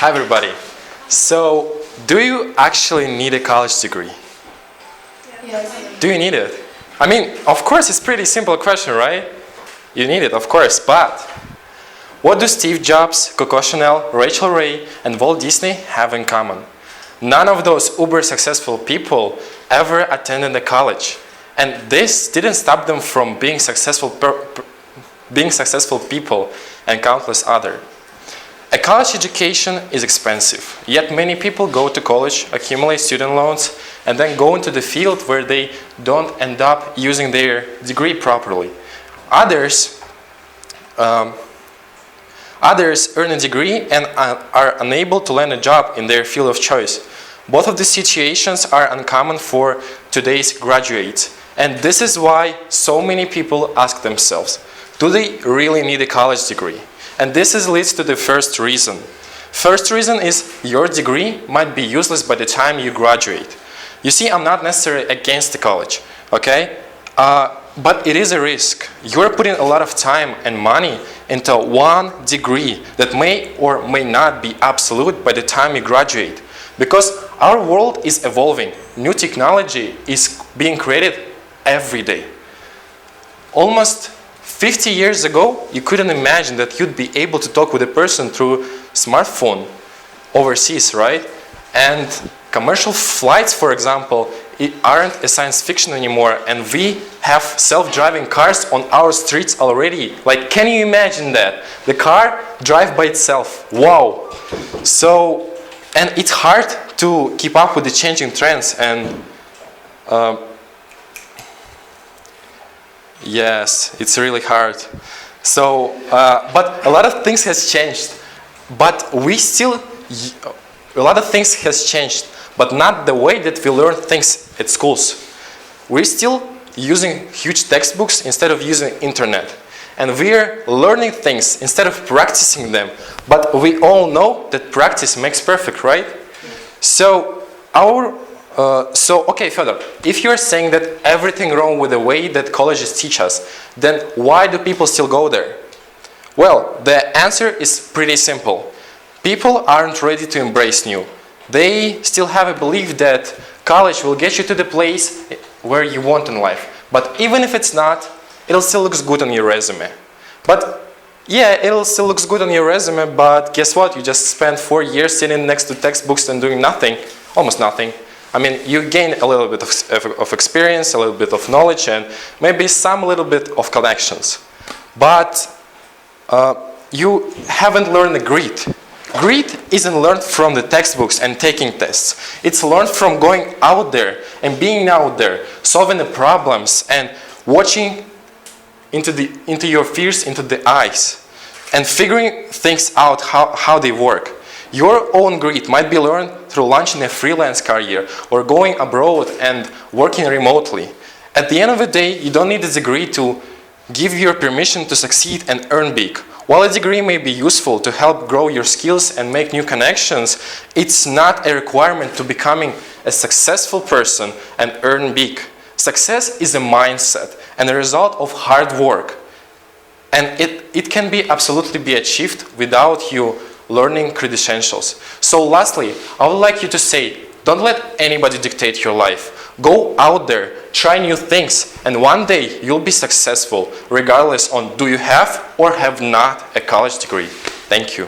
Hi everybody. So, do you actually need a college degree? Yes. Do you need it? I mean, of course, it's a pretty simple question, right? You need it, of course, but what do Steve Jobs, Coco Chanel, Rachel Ray, and Walt Disney have in common? None of those uber successful people ever attended a college. And this didn't stop them from being successful people and countless other. A college education is expensive, yet many people go to college, accumulate student loans, and then go into the field where they don't end up using their degree properly. Others earn a degree and are unable to land a job in their field of choice. Both of these situations are uncommon for today's graduates. And this is why so many people ask themselves, do they really need a college degree? And this leads to the first reason. First reason is your degree might be useless by the time you graduate. You see, I'm not necessarily against the college, okay? But it is a risk. You're putting a lot of time and money into one degree that may or may not be absolute by the time you graduate. Because our world is evolving. New technology is being created every day. Almost 50 years ago, you couldn't imagine that you'd be able to talk with a person through smartphone overseas, right? And commercial flights, for example, aren't a science fiction anymore, and we have self-driving cars on our streets already. Like, can you imagine that? The car drives by itself. Wow. So, and it's hard to keep up with the changing trends, and yes, it's really hard. So, but a lot of things has changed. But a lot of things has changed, but not the way that we learn things at schools. We're still using huge textbooks instead of using internet. And we're learning things instead of practicing them. But we all know that practice makes perfect, right? So, okay, Fedor, if you're saying that everything wrong with the way that colleges teach us, then why do people still go there? Well, the answer is pretty simple. People aren't ready to embrace new. They still have a belief that college will get you to the place where you want in life. But even if it's not, it'll still looks good on your resume. But yeah, it'll still looks good on your resume, but guess what? You just spent 4 years sitting next to textbooks and doing nothing, almost nothing. I mean, you gain a little bit of experience, a little bit of knowledge, and maybe some little bit of connections. But you haven't learned the grit. Grit isn't learned from the textbooks and taking tests. It's learned from going out there and being out there, solving the problems and watching into your fears into the eyes and figuring things out how they work. Your own grit might be learned through launching a freelance career or going abroad and working remotely. At the end of the day, you don't need a degree to give you permission to succeed and earn big. While a degree may be useful to help grow your skills and make new connections, it's not a requirement to becoming a successful person and earn big. Success is a mindset and a result of hard work. And it can be absolutely be achieved without you learning credentials. So lastly, I would like you to say, don't let anybody dictate your life. Go out there, try new things, and one day you'll be successful, regardless on do you have or have not a college degree. Thank you.